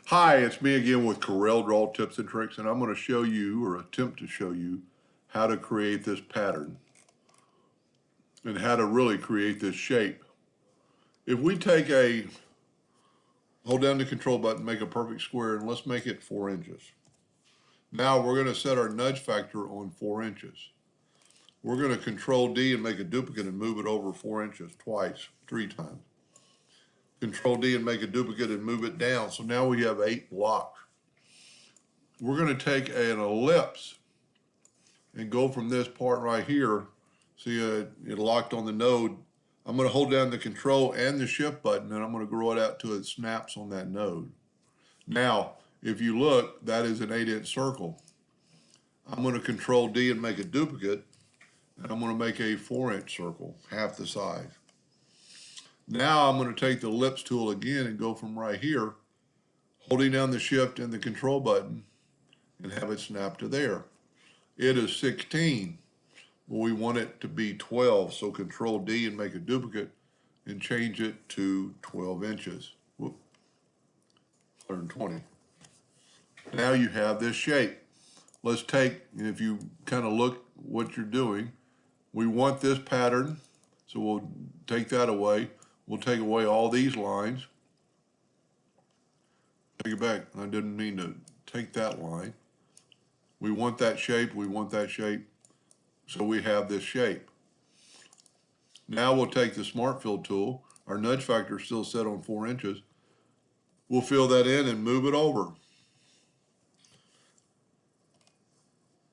Hi, it's me again with Corel Draw Tips and Tricks, and I'm going to show you, or attempt to show you, how to create this pattern and how to really create this shape. If we hold down the control button, make a perfect square, and let's make it 4 inches. Now we're going to set our nudge factor on 4 inches. We're going to Control D and make a duplicate and move it over 4 inches twice, 3 times. Control D and make a duplicate and move it down. So now we have 8 blocks. We're going to take an ellipse and go from this part right here. See, it locked on the node. I'm going to hold down the control and the shift button, and I'm going to grow it out till it snaps on that node. Now, if you look, that is an 8-inch circle. I'm going to Control D and make a duplicate, and I'm going to make a 4-inch circle, half the size. Now I'm going to take the ellipse tool again and go from right here, holding down the shift and the control button, and have it snap to there. It is 16. Well, we want it to be 12, so Control D and make a duplicate and change it to 12 inches. Whoop, 120. Now you have this shape. Let's take, and if you kind of look what you're doing, we want this pattern, so we'll take that away. We'll take away all these lines. Take it back. I didn't mean to take that line. We want that shape. We want that shape. So we have this shape. Now we'll take the Smart Fill tool. Our nudge factor is still set on 4 inches. We'll fill that in and move it over.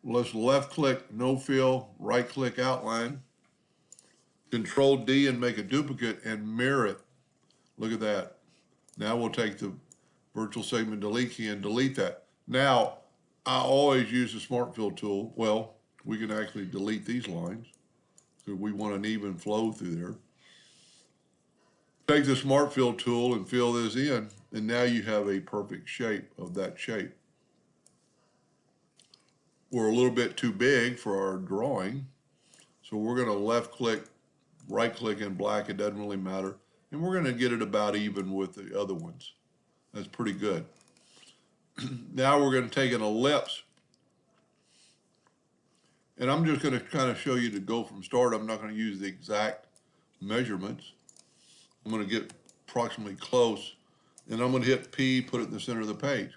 Let's left click, no fill, right click outline. Control D and make a duplicate and mirror it. Look at that. Now we'll take the virtual segment delete key and delete that. Now, I always use the Smart Fill tool. Well, we can actually delete these lines because we want an even flow through there. Take the Smart Fill tool and fill this in, and now you have a perfect shape of that shape. We're a little bit too big for our drawing, so we're going to left click, right click in black, it doesn't really matter, and we're going to get it about even with the other ones. That's pretty good. Now we're going to take an ellipse, and I'm just going to kind of show you to go from start. I'm not going to use the exact measurements. I'm going to get approximately close, and I'm going to hit P, put it in the center of the page.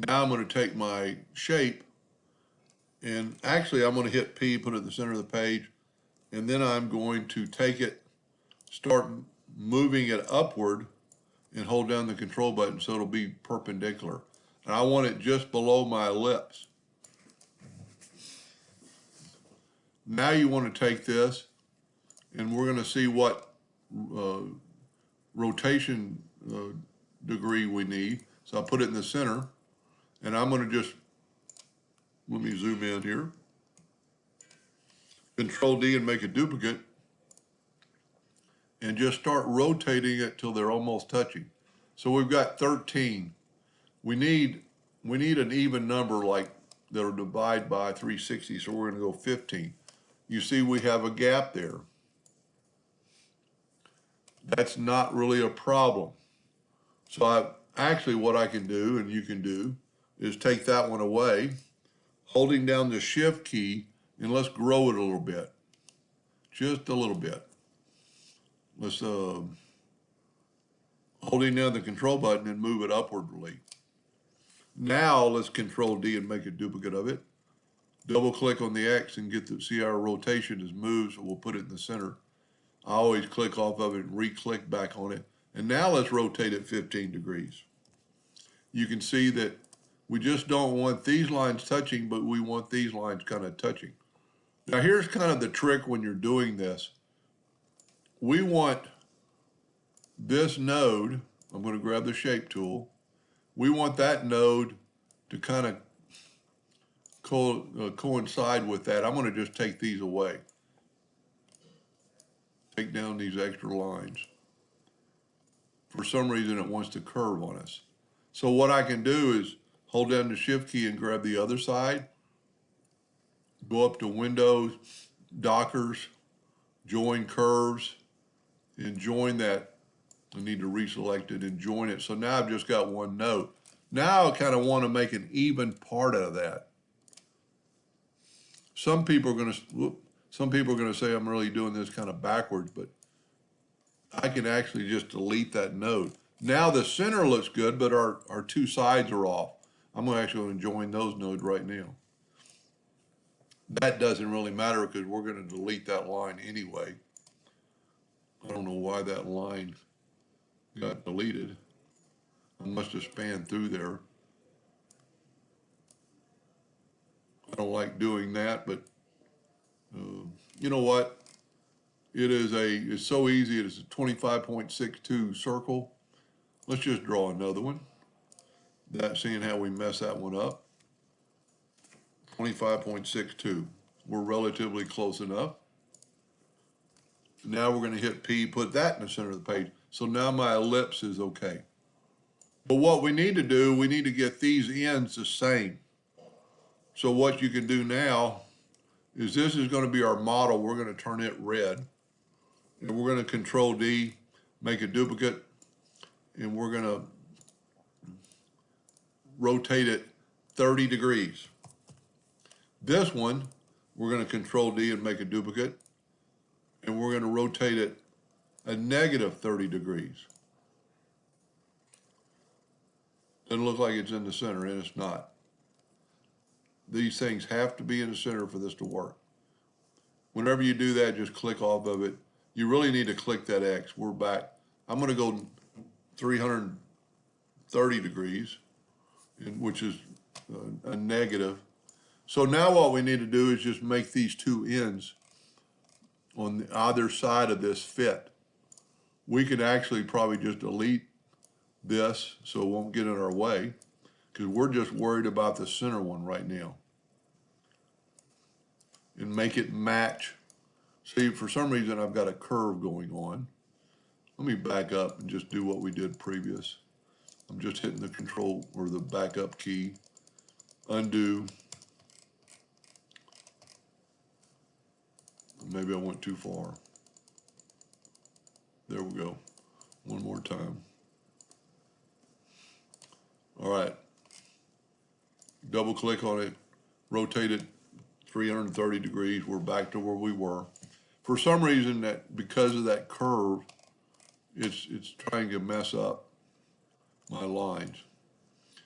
Now I'm going to take my shape, and actually I'm going to hit P, put it in the center of the page, and then I'm going to take it, start moving it upward, and hold down the control button so it'll be perpendicular. And I want it just below my ellipse. Now you want to take this, and we're going to see what rotation degree we need. So I'll put it in the center, and I'm going to just, let me zoom in here. Control D and make a duplicate, and just start rotating it till they're almost touching. So we've got 13. We need an even number like that'll divide by 360, so we're going to go 15. You see we have a gap there. That's not really a problem. So actually what I can do, and you can do, is take that one away, holding down the shift key, and let's grow it a little bit. Just a little bit. Let's holding down the control button and move it upwardly. Now let's Control D and make a duplicate of it. Double click on the X and see our rotation is moved, so we'll put it in the center. I always click off of it and re-click back on it. And now let's rotate it 15 degrees. You can see that we just don't want these lines touching, but we want these lines kind of touching. Now here's kind of the trick when you're doing this. We want this node, I'm going to grab the shape tool, we want that node to kind of coincide with that. I'm going to just take these away. Take down these extra lines. For some reason it wants to curve on us. So what I can do is hold down the shift key and grab the other side, go up to Windows, Dockers, join curves, and join that I need to reselect it and join it. So now I've just got one node. Now I kind of want to make an even part of that. Some people are going to say I'm really doing this kind of backwards, but I can actually just delete that node. Now the center looks good, but our two sides are off. I'm actually going to join those nodes right now. That doesn't really matter because we're going to delete that line anyway. I don't know why that line got deleted. I must have spanned through there. I don't like doing that, but you know what? It's so easy. It's a 25.62 circle. Let's just draw another one. Seeing how we mess that one up. 25.62. We're relatively close enough. Now we're going to hit P, put that in the center of the page. So now my ellipse is okay. But what we need to do, we need to get these ends the same. So what you can do now is this is going to be our model. We're going to turn it red. And we're going to Control D, make a duplicate, and we're going to rotate it 30 degrees. This one, we're going to Control D and make a duplicate, and we're going to rotate it a negative 30 degrees. Doesn't look like it's in the center, and it's not. These things have to be in the center for this to work. Whenever you do that, just click off of it. You really need to click that X. We're back. I'm going to go 330 degrees, which is a negative. So now what we need to do is just make these two ends on the other side of this fit. We could actually probably just delete this so it won't get in our way, because we're just worried about the center one right now. And make it match. See, for some reason I've got a curve going on. Let me back up and just do what we did previous. I'm just hitting the control or the backup key, undo. Maybe I went too far. There we go. One more time. All right. Double click on it, rotate it 330 degrees. We're back to where we were. For some reason, that because of that curve, it's trying to mess up my lines.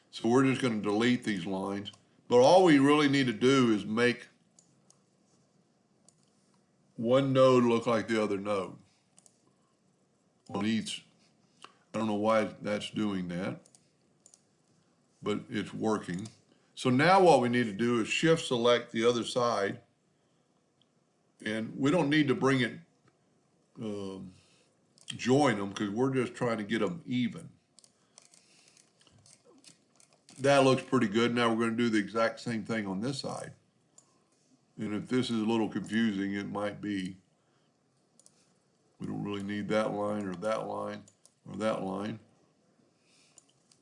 So we're just going to delete these lines. But all we really need to do is make one node look like the other node on each. I don't know why that's doing that, but it's working. So now what we need to do is shift select the other side, and we don't need to bring it, join them, because we're just trying to get them even. That looks pretty good. Now we're going to do the exact same thing on this side. And if this is a little confusing, it might be. We don't really need that line or that line or that line.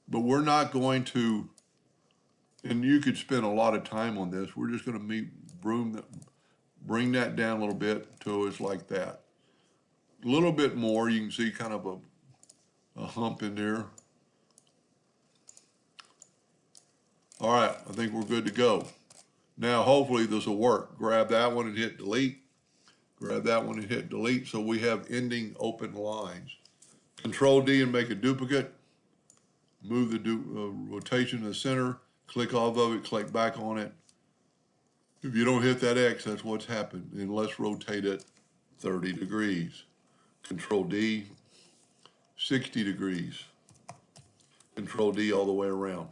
But we're not going to, and you could spend a lot of time on this. We're just going to bring that down a little bit till it's like that. A little bit more, you can see kind of a hump in there. All right, I think we're good to go. Now, hopefully this will work. Grab that one and hit delete. Grab that one and hit delete, so we have ending open lines. Control D and make a duplicate. Move the rotation to the center. Click off of it, click back on it. If you don't hit that X, that's what's happened. And let's rotate it 30 degrees. Control D, 60 degrees. Control D all the way around.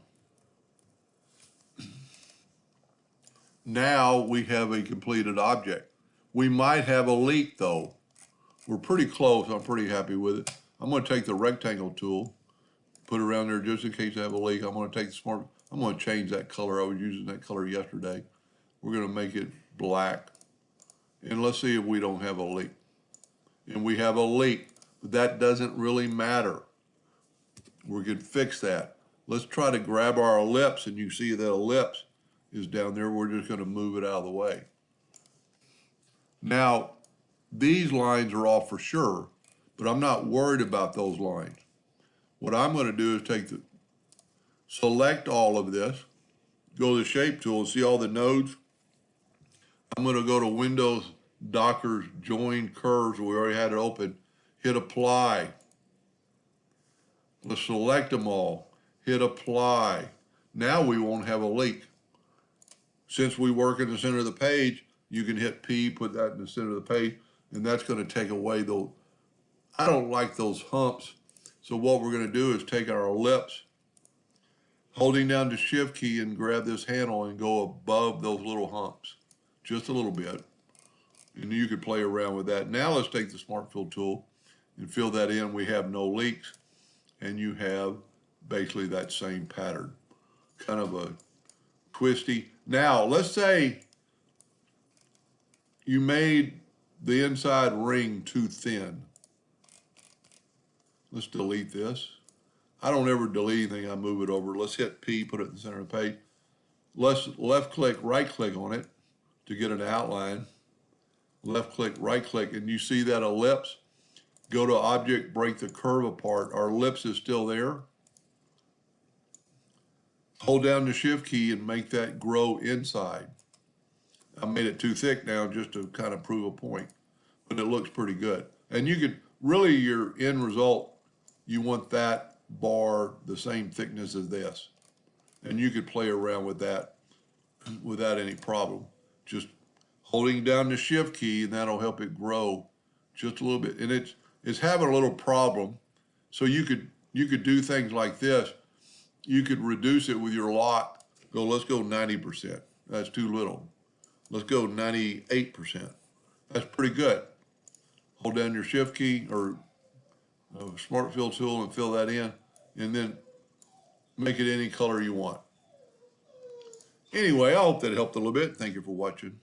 Now we have a completed object. We might have a leak though. We're pretty close, I'm pretty happy with it. I'm gonna take the rectangle tool, put it around there just in case I have a leak. I'm gonna change that color. I was using that color yesterday. We're gonna make it black. And let's see if we don't have a leak. And we have a leak, but that doesn't really matter. We can fix that. Let's try to grab our ellipse, and you see that ellipse is down there. We're just gonna move it out of the way. Now, these lines are off for sure, but I'm not worried about those lines. What I'm going to do is select all of this, go to the shape tool, see all the nodes. I'm going to go to Windows, Dockers, Join Curves. We already had it open. Hit Apply. Let's select them all. Hit Apply. Now we won't have a leak. Since we work in the center of the page, you can hit P, put that in the center of the page, and that's going to take away those. I don't like those humps. So what we're going to do is take our ellipse, holding down the Shift key, and grab this handle and go above those little humps. Just a little bit. And you could play around with that. Now let's take the Smart Fill tool and fill that in. We have no leaks, and you have basically that same pattern. Kind of a twisty. Now, let's say you made the inside ring too thin. Let's delete this. I don't ever delete anything, I move it over. Let's hit P, put it in the center of the page. Let's left click, right click on it to get an outline. Left click, right click, and you see that ellipse? Go to Object, break the curve apart. Our ellipse is still there. Hold down the Shift key and make that grow inside. I made it too thick now just to kind of prove a point, but it looks pretty good. And you could, really your end result, you want that bar the same thickness as this. And you could play around with that without any problem. Just holding down the Shift key, and that'll help it grow just a little bit. And it's having a little problem. So you could do things like this. You could reduce it with your lock. Let's go 90%. That's too little. Let's go 98%. That's pretty good. Hold down your Shift key or Smart Fill tool and fill that in, and then make it any color you want. Anyway, I hope that helped a little bit. Thank you for watching.